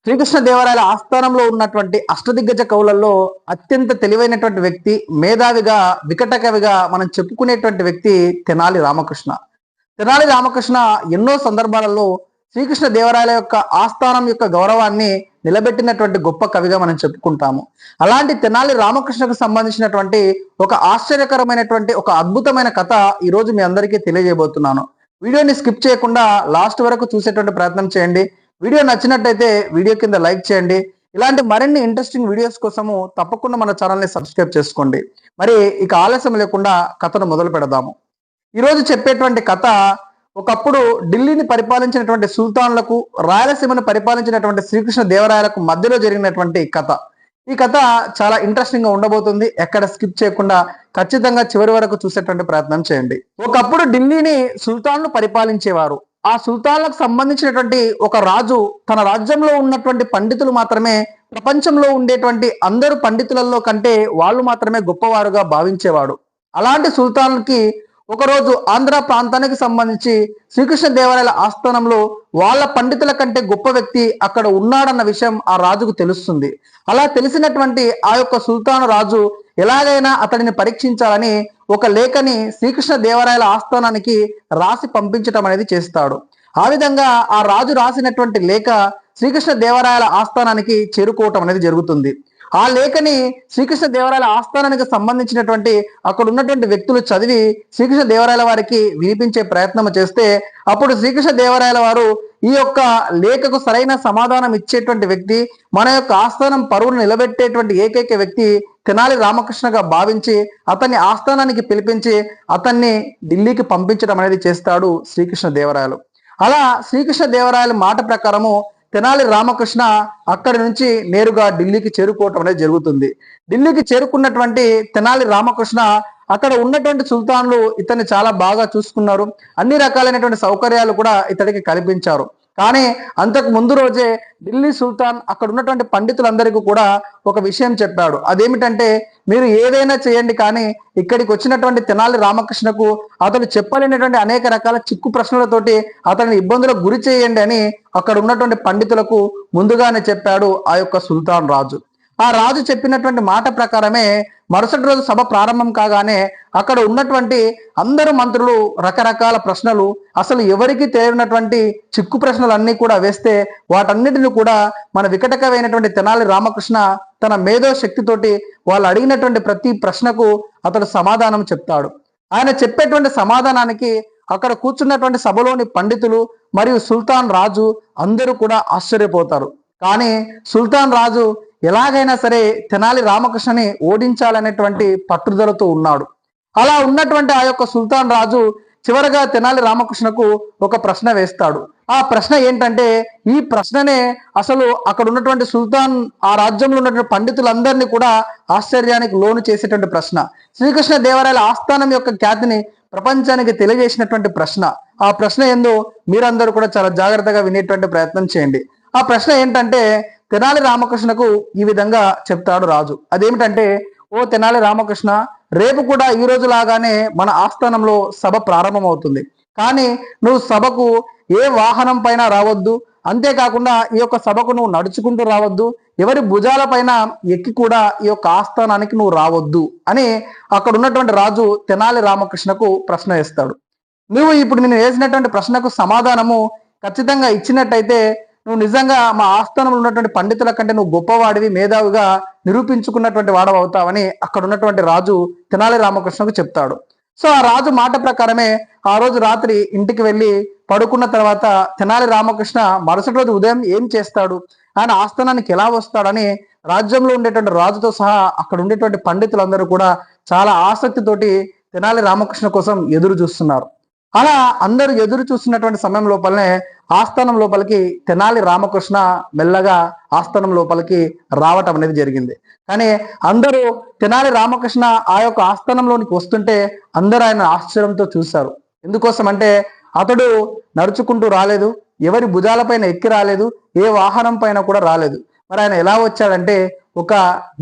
శ్రీకృష్ణ దేవరాయల ఆస్థానంలో ఉన్నటువంటి అష్టదిగ్గజ కవులలో అత్యంత తెలివైనటువంటి వ్యక్తి, మేధావిగా, వికట కవిగా మనం చెప్పుకునేటువంటి వ్యక్తి తెనాలి రామకృష్ణ. తెనాలి రామకృష్ణ ఎన్నో సందర్భాలలో శ్రీకృష్ణ దేవరాయల యొక్క ఆస్థానం యొక్క గౌరవాన్ని నిలబెట్టినటువంటి గొప్ప కవిగా మనం చెప్పుకుంటాము. అలాంటి తెనాలి రామకృష్ణకు సంబంధించినటువంటి ఒక ఆశ్చర్యకరమైనటువంటి ఒక అద్భుతమైన కథ ఈరోజు మీ అందరికీ తెలియజేయబోతున్నాను. వీడియోని స్కిప్ చేయకుండా లాస్ట్ వరకు చూసేటువంటి ప్రయత్నం చేయండి. వీడియో నచ్చినట్టయితే వీడియో కింద లైక్ చేయండి. ఇలాంటి మరిన్ని ఇంట్రెస్టింగ్ వీడియోస్ కోసము తప్పకుండా మన ఛానల్ని సబ్స్క్రైబ్ చేసుకోండి. మరి ఇక ఆలస్యం లేకుండా కథను మొదలు పెడదాము. ఈరోజు చెప్పేటువంటి కథ ఒకప్పుడు ఢిల్లీని పరిపాలించినటువంటి సుల్తాన్లకు, రాయలసీమను పరిపాలించినటువంటి శ్రీకృష్ణ దేవరాయలకు మధ్యలో జరిగినటువంటి కథ. ఈ కథ చాలా ఇంట్రెస్టింగ్ గా ఉండబోతుంది. ఎక్కడ స్కిప్ చేయకుండా ఖచ్చితంగా చివరి వరకు చూసేటువంటి ప్రయత్నం చేయండి. ఒకప్పుడు ఢిల్లీని సుల్తాన్లు పరిపాలించేవారు. ఆ సుల్తాన్లకు సంబంధించినటువంటి ఒక రాజు తన రాజ్యంలో ఉన్నటువంటి పండితులు మాత్రమే ప్రపంచంలో ఉండేటువంటి అందరు పండితులలో కంటే వాళ్ళు మాత్రమే గొప్పవారుగా భావించేవాడు. అలాంటి సుల్తాన్కి ఒకరోజు ఆంధ్ర ప్రాంతానికి సంబంధించి శ్రీకృష్ణ దేవరాయల ఆస్థానంలో వాళ్ళ పండితుల కంటే గొప్ప వ్యక్తి అక్కడ ఉన్నాడన్న విషయం ఆ రాజుకు తెలుస్తుంది. అలా తెలిసినటువంటి ఆ యొక్క సుల్తాన్ రాజు ఎలాగైనా అతడిని పరీక్షించాలని ఒక లేఖని శ్రీకృష్ణ దేవరాయల ఆస్థానానికి రాసి పంపించటం అనేది చేస్తాడు. ఆ విధంగా ఆ రాజు రాసినటువంటి లేఖ శ్రీకృష్ణ దేవరాయల ఆస్థానానికి చేరుకోవటం అనేది జరుగుతుంది. ఆ లేఖని శ్రీకృష్ణ దేవరాయల ఆస్థానానికి సంబంధించినటువంటి అక్కడ ఉన్నటువంటి వ్యక్తులు చదివి శ్రీకృష్ణ దేవరాయల వారికి వినిపించే ప్రయత్నం చేస్తే అప్పుడు శ్రీకృష్ణ దేవరాయల వారు ఈ యొక్క లేఖకు సరైన సమాధానం ఇచ్చేటువంటి వ్యక్తి, మన యొక్క ఆస్థానం పరువును నిలబెట్టేటువంటి ఏకైక వ్యక్తి తెనాలి రామకృష్ణగా భావించి అతన్ని ఆస్థానానికి పిలిపించి అతన్ని ఢిల్లీకి పంపించడం అనేది చేస్తాడు శ్రీకృష్ణ దేవరాయలు. అలా శ్రీకృష్ణ దేవరాయల మాట ప్రకారము తెనాలి రామకృష్ణ అక్కడి నుంచి నేరుగా ఢిల్లీకి చేరుకోవటం అనేది జరుగుతుంది. ఢిల్లీకి చేరుకున్నటువంటి తెనాలి రామకృష్ణ అక్కడ ఉన్నటువంటి సుల్తాన్లు ఇతన్ని చాలా బాగా చూసుకున్నారు. అన్ని రకాలైనటువంటి సౌకర్యాలు కూడా ఇతడికి కల్పించారు. కానీ అంతకు ముందు రోజే ఢిల్లీ సుల్తాన్ అక్కడ ఉన్నటువంటి పండితులందరికీ కూడా ఒక విషయం చెప్పాడు. అదేమిటంటే, మీరు ఏదైనా చేయండి కానీ ఇక్కడికి వచ్చినటువంటి తెనాలి రామకృష్ణకు అతడు చెప్పలేనటువంటి అనేక రకాల చిక్కు ప్రశ్నలతోటి అతన్ని ఇబ్బందులకు గురి చేయండి అని అక్కడ ఉన్నటువంటి పండితులకు ముందుగానే చెప్పాడు ఆ యొక్క సుల్తాన్ రాజు. ఆ రాజు చెప్పినటువంటి మాట ప్రకారమే మరుసటి రోజు సభ ప్రారంభం కాగానే అక్కడ ఉన్నటువంటి అందరు మంత్రులు రకరకాల ప్రశ్నలు, అసలు ఎవరికి తెలియనటువంటి చిక్కు ప్రశ్నలు అన్నీ కూడా వేస్తే వాటన్నిటిని కూడా మన వికటకమైనటువంటి తెనాలి రామకృష్ణ తన మేధో శక్తితోటి వాళ్ళు అడిగినటువంటి ప్రతి ప్రశ్నకు అతడు సమాధానం చెప్తాడు. ఆయన చెప్పేటువంటి సమాధానానికి అక్కడ కూర్చున్నటువంటి సభలోని పండితులు మరియు సుల్తాన్ రాజు అందరూ కూడా ఆశ్చర్యపోతారు. కానీ సుల్తాన్ రాజు ఎలాగైనా సరే తెనాలి రామకృష్ణని ఓడించాలనేటువంటి పట్టుదలతో ఉన్నాడు. అలా ఉన్నటువంటి ఆ యొక్క సుల్తాన్ రాజు చివరగా తెనాలి రామకృష్ణకు ఒక ప్రశ్న వేస్తాడు. ఆ ప్రశ్న ఏంటంటే, ఈ ప్రశ్ననే అసలు అక్కడ ఉన్నటువంటి సుల్తాన్ ఆ రాజ్యంలో ఉన్నటువంటి పండితులందరినీ కూడా ఆశ్చర్యానికి లోను చేసేటువంటి ప్రశ్న. శ్రీకృష్ణ దేవరాయల ఆస్థానం యొక్క ఖ్యాతిని ప్రపంచానికి తెలియజేసినటువంటి ప్రశ్న. ఆ ప్రశ్న ఏందో మీరందరూ కూడా చాలా జాగ్రత్తగా వినేటువంటి ప్రయత్నం చేయండి. ఆ ప్రశ్న ఏంటంటే, తెనాలి రామకృష్ణకు ఈ విధంగా చెప్తాడు రాజు. అదేమిటంటే, ఓ తెనాలి రామకృష్ణ, రేపు కూడా ఈ రోజు లాగానే మన ఆస్థానంలో సభ ప్రారంభమవుతుంది. కానీ నువ్వు సభకు ఏ వాహనం పైన రావద్దు, అంతేకాకుండా ఈ యొక్క సభకు నువ్వు నడుచుకుంటూ రావద్దు, ఎవరి భుజాల పైన ఎక్కి కూడా ఈ యొక్క ఆస్థానానికి నువ్వు రావద్దు అని అక్కడ ఉన్నటువంటి రాజు తెనాలి రామకృష్ణకు ప్రశ్న వేస్తాడు. నువ్వు ఇప్పుడు నేను వేసినటువంటి ప్రశ్నకు సమాధానము ఖచ్చితంగా ఇచ్చినట్టయితే నువ్వు నిజంగా మా ఆస్థానంలో ఉన్నటువంటి పండితుల కంటే నువ్వు గొప్పవాడివి, మేధావిగా నిరూపించుకున్నటువంటి వాడవు అవుతావని అక్కడ ఉన్నటువంటి రాజు తెనాలి రామకృష్ణకు చెప్తాడు. సో ఆ రాజు మాట ప్రకారమే ఆ రోజు రాత్రి ఇంటికి వెళ్ళి పడుకున్న తర్వాత తెనాలి రామకృష్ణ మరుసటి రోజు ఉదయం ఏం చేస్తాడు, ఆయన ఆస్థానానికి ఎలా వస్తాడని రాజ్యంలో ఉండేటువంటి రాజుతో సహా అక్కడ ఉండేటువంటి పండితులందరూ కూడా చాలా ఆసక్తితోటి తెనాలి రామకృష్ణ కోసం ఎదురు చూస్తున్నారు. అలా అందరూ ఎదురు చూస్తున్నటువంటి సమయం లోపలనే ఆస్థానం లోపలికి తెనాలి రామకృష్ణ మెల్లగా ఆస్థానం లోపలికి రావటం అనేది జరిగింది. కానీ అందరూ తెనాలి రామకృష్ణ ఆ యొక్క ఆస్థానంలోనికి వస్తుంటే అందరూ ఆయన ఆశ్చర్యంతో చూశారు. ఎందుకోసం అంటే అతడు నడుచుకుంటూ రాలేదు, ఎవరి భుజాలపైన ఎక్కి రాలేదు, ఏ వాహనం పైన కూడా రాలేదు. మరి ఆయన ఎలా వచ్చాడంటే ఒక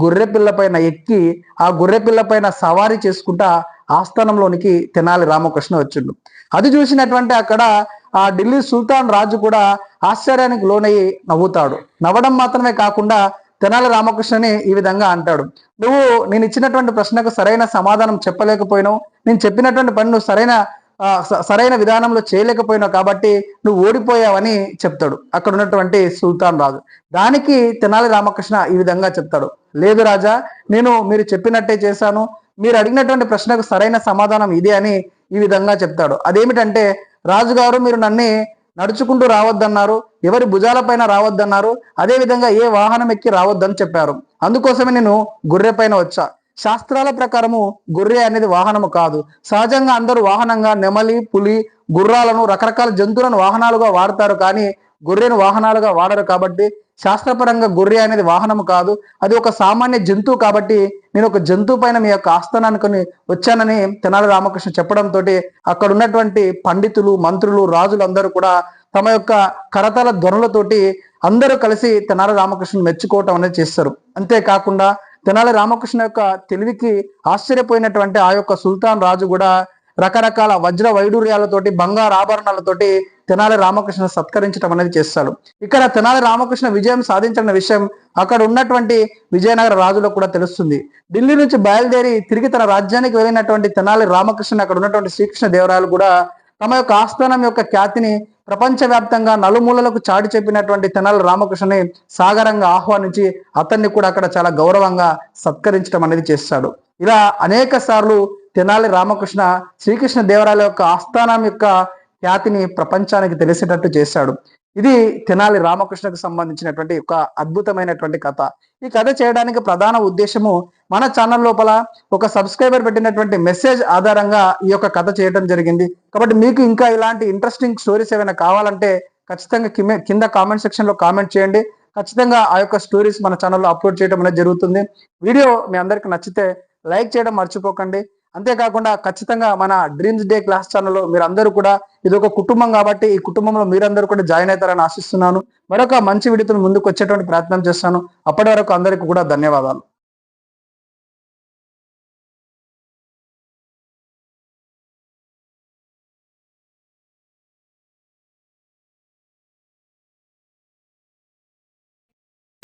గొర్రె పిల్ల పైన ఎక్కి ఆ గొర్రె పిల్ల పైన సవారీ చేసుకుంటా ఆస్థానంలోనికి తెనాలి రామకృష్ణ వచ్చిండు. అది చూసినటువంటి అక్కడ ఆ ఢిల్లీ సుల్తాన్ రాజు కూడా ఆశ్చర్యానికి లోనయ్యి నవ్వుతాడు. నవ్వడం మాత్రమే కాకుండా తెనాలి రామకృష్ణని ఈ విధంగా అంటాడు, నువ్వు నేను ఇచ్చినటువంటి ప్రశ్నకు సరైన సమాధానం చెప్పలేకపోయినావు, నేను చెప్పినటువంటి పని నువ్వు సరైన విధానంలో చేయలేకపోయినావు కాబట్టి నువ్వు ఓడిపోయావని చెప్తాడు అక్కడ ఉన్నటువంటి సుల్తాన్ రాజు. దానికి తెనాలి రామకృష్ణ ఈ విధంగా చెప్తాడు, లేదు రాజా, నేను మీరు చెప్పినట్టే చేశాను, మీరు అడిగినటువంటి ప్రశ్నకు సరైన సమాధానం ఇదే అని ఈ విధంగా చెప్తాడు. అదేమిటంటే, రాజుగారు మీరు నన్ను నడుచుకుంటూ రావద్దన్నారు, ఎవరి భుజాలపైన రావద్దన్నారు, అదే విధంగా ఏ వాహనం ఎక్కి రావద్దని చెప్పారు. అందుకోసమే నేను గొర్రె పైన వచ్చా. శాస్త్రాల ప్రకారము గొర్రె అనేది వాహనము కాదు. సహజంగా అందరూ వాహనంగా నెమలి, పులి, గుర్రాలను, రకరకాల జంతువులను వాహనాలుగా వాడతారు, కానీ గొర్రెను వాహనాలుగా వాడరు. కాబట్టి శాస్త్రపరంగా గొర్రె అనేది వాహనము కాదు, అది ఒక సామాన్య జంతువు. కాబట్టి నేను ఒక జంతువు పైన మీ యొక్క ఆస్థానానికి వచ్చానని తెనాలి రామకృష్ణ చెప్పడంతో అక్కడ ఉన్నటువంటి పండితులు, మంత్రులు, రాజులు అందరూ కూడా తమ యొక్క కరతాల ధ్వనులతోటి అందరూ కలిసి తెనాలి రామకృష్ణ మెచ్చుకోవటం అనేది చేస్తారు. అంతేకాకుండా తెనాలి రామకృష్ణ యొక్క తెలివికి ఆశ్చర్యపోయినటువంటి ఆ యొక్క సుల్తాన్ రాజు కూడా రకరకాల వజ్ర వైడూర్యాలతోటి, బంగారు ఆభరణాలతోటి తెనాలి రామకృష్ణ సత్కరించడం అనేది చేస్తాడు. ఇక్కడ తెనాలి రామకృష్ణ విజయం సాధించిన విషయం అక్కడ ఉన్నటువంటి విజయనగర రాజులకు కూడా తెలుస్తుంది. ఢిల్లీ నుంచి బయలుదేరి తిరిగి తన రాజ్యానికి వెళ్ళినటువంటి తెనాలి రామకృష్ణ అక్కడ ఉన్నటువంటి శ్రీకృష్ణ దేవరాయలు కూడా తమ యొక్క ఆస్థానం యొక్క ఖ్యాతిని ప్రపంచవ్యాప్తంగా నలుమూలలకు చాటి చెప్పినటువంటి తెనాలి రామకృష్ణని సాగరంగా ఆహ్వానించి అతన్ని కూడా అక్కడ చాలా గౌరవంగా సత్కరించడం అనేది చేస్తాడు. ఇలా అనేక సార్లు తెనాలి రామకృష్ణ శ్రీకృష్ణ దేవరాయల యొక్క ఆస్థానం యొక్క ఖ్యాతిని ప్రపంచానికి తెలిసేటట్టు చేశాడు. ఇది తెనాలి రామకృష్ణకు సంబంధించినటువంటి ఒక అద్భుతమైనటువంటి కథ. ఈ కథ చేయడానికి ప్రధాన ఉద్దేశము, మన ఛానల్ లోపల ఒక సబ్స్క్రైబర్ పెట్టినటువంటి మెసేజ్ ఆధారంగా ఈ యొక్క కథ చేయడం జరిగింది. కాబట్టి మీకు ఇంకా ఇలాంటి ఇంట్రెస్టింగ్ స్టోరీస్ ఏమైనా కావాలంటే ఖచ్చితంగా కింద కామెంట్ సెక్షన్ లో కామెంట్ చేయండి. ఖచ్చితంగా ఆ యొక్క స్టోరీస్ మన ఛానల్లో అప్లోడ్ చేయడం అనేది జరుగుతుంది. వీడియో మీ అందరికి నచ్చితే లైక్ చేయడం మర్చిపోకండి. అంతేకాకుండా ఖచ్చితంగా మన డ్రీమ్స్ డే క్లాస్ ఛానల్లో మీరందరూ కూడా, ఇది ఒక కుటుంబం కాబట్టి ఈ కుటుంబంలో మీరందరూ కూడా జాయిన్ అవుతారని ఆశిస్తున్నాను. మరొక మంచి వీడియోతో ముందుకు వచ్చేటువంటి ప్రయత్నం చేస్తాను. అప్పటి వరకు అందరికీ కూడా ధన్యవాదాలు.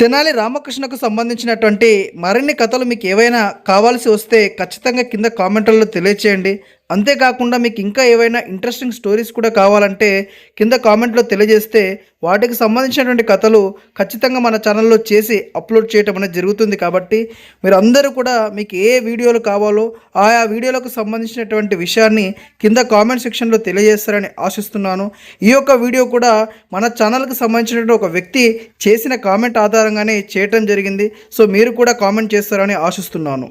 తెనాలి రామకృష్ణకు సంబంధించినటువంటి మరిన్ని కథలు మీకు ఏవైనా కావాల్సి వస్తే ఖచ్చితంగా కింద కామెంట్లలో తెలియచేయండి. అంతేకాకుండా మీకు ఇంకా ఏవైనా ఇంట్రెస్టింగ్ స్టోరీస్ కూడా కావాలంటే కింద కామెంట్లో తెలియజేస్తే వాటికి సంబంధించినటువంటి కథలు ఖచ్చితంగా మన ఛానల్లో చేసి అప్లోడ్ చేయటం అనేది జరుగుతుంది. కాబట్టి మీరు అందరూ కూడా మీకు ఏ వీడియోలు కావాలో ఆయా వీడియోలకు సంబంధించినటువంటి విషయాన్ని కింద కామెంట్ సెక్షన్లో తెలియజేస్తారని ఆశిస్తున్నాను. ఈ యొక్క వీడియో కూడా మన ఛానల్కి సంబంధించినటువంటి ఒక వ్యక్తి చేసిన కామెంట్ ఆధారంగానే చేయటం జరిగింది. సో మీరు కూడా కామెంట్ చేస్తారని ఆశిస్తున్నాను.